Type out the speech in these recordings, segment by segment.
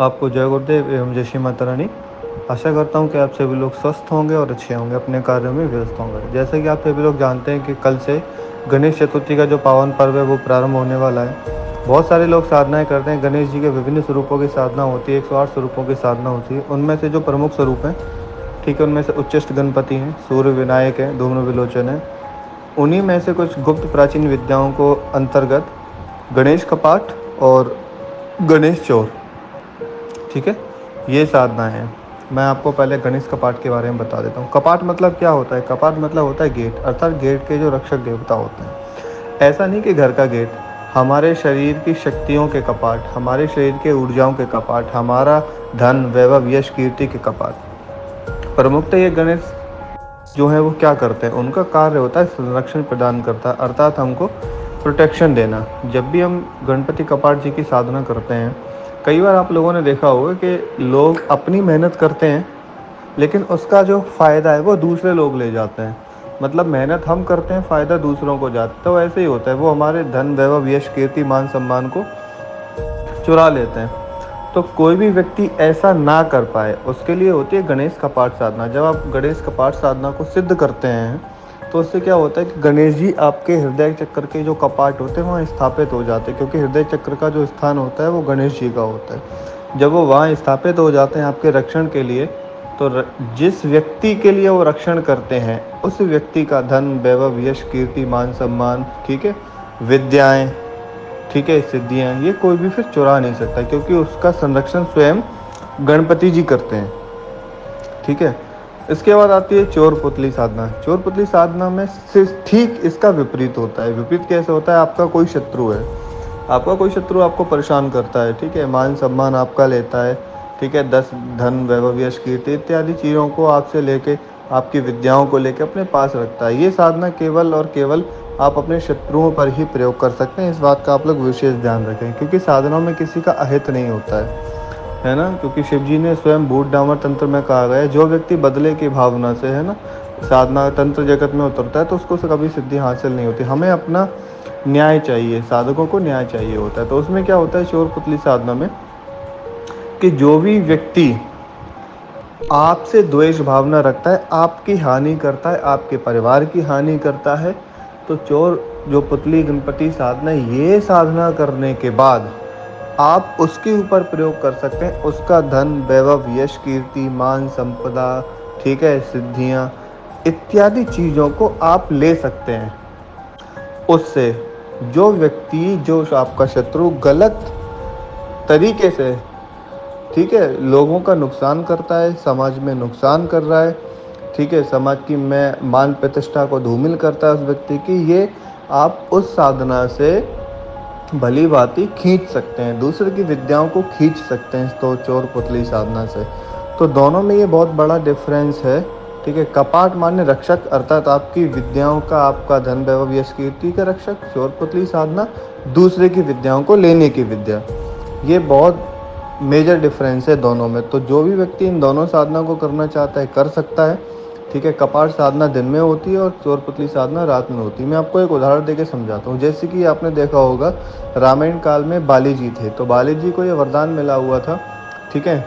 आपको जय गुरुदेव एवं जय श्री माता रानी। आशा करता हूँ कि आप सभी लोग स्वस्थ होंगे और अच्छे होंगे, अपने कार्यों में व्यस्त होंगे। जैसे कि आप सभी लोग जानते हैं कि कल से गणेश चतुर्थी का जो पावन पर्व है वो प्रारंभ होने वाला है। बहुत सारे लोग साधनाएं करते हैं। गणेश जी के विभिन्न स्वरूपों की साधना होती है, 108 स्वरूपों की साधना होती है। उनमें से जो प्रमुख स्वरूप हैं, ठीक है, उनमें से उच्चिष्ट गणपति हैं, सूर्य विनायक हैं, धूम्र विलोचन है। उन्हीं में से कुछ गुप्त प्राचीन विद्याओं को अंतर्गत गणेश कपाट और गणेश चौर, ठीक है, ये साधना है। मैं आपको पहले गणेश कपाट के बारे में बता देता हूँ। कपाट मतलब क्या होता है? कपाट मतलब होता है गेट, अर्थात गेट के जो रक्षक देवता होते हैं। ऐसा नहीं कि घर का गेट, हमारे शरीर की शक्तियों के कपाट, हमारे शरीर के ऊर्जाओं के कपाट, हमारा धन वैभव यश कीर्ति के कपाट। प्रमुखतः ये गणेश जो है वो क्या करते हैं? उनका कार्य होता है संरक्षण प्रदान करता है, अर्थात हमको प्रोटेक्शन देना। जब भी हम गणपति कपाट जी की साधना करते हैं, कई बार आप लोगों ने देखा होगा कि लोग अपनी मेहनत करते हैं लेकिन उसका जो फ़ायदा है वो दूसरे लोग ले जाते हैं। मतलब मेहनत हम करते हैं, फ़ायदा दूसरों को जाता है। तो ऐसे ही होता है, वो हमारे धन वैभव यश कीर्ति मान सम्मान को चुरा लेते हैं। तो कोई भी व्यक्ति ऐसा ना कर पाए, उसके लिए होती है गणेश कपाट साधना। जब आप गणेश कपाट साधना को सिद्ध करते हैं तो उससे क्या होता है कि गणेश जी आपके हृदय चक्र के जो कपाट होते हैं वहाँ स्थापित हो जाते हैं, क्योंकि हृदय चक्र का जो स्थान होता है वो गणेश जी का होता है। जब वो वहाँ स्थापित हो जाते हैं आपके रक्षण के लिए, तो जिस व्यक्ति के लिए वो रक्षण करते हैं उस व्यक्ति का धन वैभव यश कीर्ति मान सम्मान, ठीक है, विद्याएं, ठीक है, सिद्धियाँ, ये कोई भी फिर चुरा नहीं सकता, क्योंकि उसका संरक्षण स्वयं गणपति जी करते हैं। ठीक है। इसके बाद आती है चोर पुतली साधना। चोर पुतली साधना में सिर्फ ठीक इसका विपरीत होता है। विपरीत कैसे होता है? आपका कोई शत्रु है, आपका कोई शत्रु आपको परेशान करता है, ठीक है, मान सम्मान आपका लेता है, ठीक है, दस धन वैभव यश कीर्ति इत्यादि चीज़ों को आपसे लेके, आपकी विद्याओं को लेके अपने पास रखता है। ये साधना केवल और केवल आप अपने शत्रुओं पर ही प्रयोग कर सकते हैं। इस बात का आप लोग विशेष ध्यान रखें, क्योंकि साधनाओं में किसी का अहित नहीं होता है ना। क्योंकि शिव जी ने स्वयं भूत डामर तंत्र में कहा गया है, जो व्यक्ति बदले की भावना से, है ना, साधना तंत्र जगत में उतरता है तो उसको कभी सिद्धि हासिल नहीं होती। हमें अपना न्याय चाहिए, साधकों को न्याय चाहिए होता है। तो उसमें क्या होता है चोर पुतली साधना में, कि जो भी व्यक्ति आपसे द्वेष भावना रखता है, आपकी हानि करता है, आपके परिवार की हानि करता है, तो चोर जो पुतली गणपति साधना, ये साधना करने के बाद आप उसके ऊपर प्रयोग कर सकते हैं। उसका धन वैभव यश कीर्ति मान संपदा, ठीक है, सिद्धियां इत्यादि चीज़ों को आप ले सकते हैं उससे। जो व्यक्ति, जो आपका शत्रु गलत तरीके से, ठीक है, लोगों का नुकसान करता है, समाज में नुकसान कर रहा है, ठीक है, समाज की मैं मान प्रतिष्ठा को धूमिल करता है उस व्यक्ति की, ये आप उस साधना से भली भांति खींच सकते हैं, दूसरे की विद्याओं को खींच सकते हैं तो चोर पुतली साधना से। तो दोनों में ये बहुत बड़ा डिफरेंस है, ठीक है। कपाट माने रक्षक, अर्थात आपकी विद्याओं का, आपका धन वैभव यश कीर्ति का रक्षक। चोर पुतली साधना दूसरे की विद्याओं को लेने की विद्या। ये बहुत मेजर डिफरेंस है दोनों में। तो जो भी व्यक्ति इन दोनों साधना को करना चाहता है कर सकता है, ठीक है। कपाट साधना दिन में होती है और चोर पुतली साधना रात में होती है। मैं आपको एक उदाहरण देके समझाता हूँ। जैसे कि आपने देखा होगा रामायण काल में बाली जी थे, तो बाली जी को ये वरदान मिला हुआ था, ठीक है,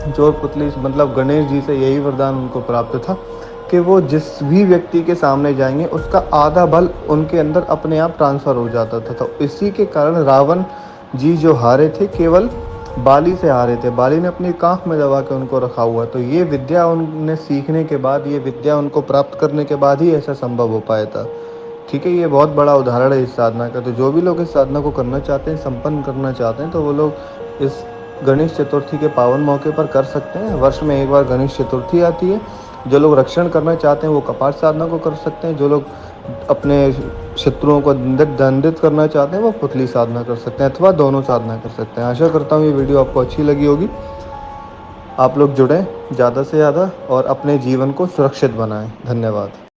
चोर पुतली मतलब गणेश जी से यही वरदान उनको प्राप्त था कि वो जिस भी व्यक्ति के सामने जाएंगे उसका आधा बल उनके अंदर अपने आप ट्रांसफ़र हो जाता था। तो इसी के कारण रावण जी जो हारे थे, केवल बाली से हारे थे। बाली ने अपनी कांख में दबा के उनको रखा हुआ। तो ये विद्या उन्हें सीखने के बाद, ये विद्या उनको प्राप्त करने के बाद ही ऐसा संभव हो पाया था, ठीक है। ये बहुत बड़ा उदाहरण है इस साधना का। तो जो भी लोग इस साधना को करना चाहते हैं, संपन्न करना चाहते हैं, तो वो लोग इस गणेश चतुर्थी के पावन मौके पर कर सकते हैं। वर्ष में एक बार गणेश चतुर्थी आती है। जो लोग रक्षण करना चाहते हैं वो कपाट साधना को कर सकते हैं। जो लोग अपने शत्रुओं को दंडित करना चाहते हैं वो पुतली साधना कर सकते हैं, अथवा दोनों साधना कर सकते हैं। आशा करता हूँ ये वीडियो आपको अच्छी लगी होगी। आप लोग जुड़ें ज़्यादा से ज़्यादा और अपने जीवन को सुरक्षित बनाएं। धन्यवाद।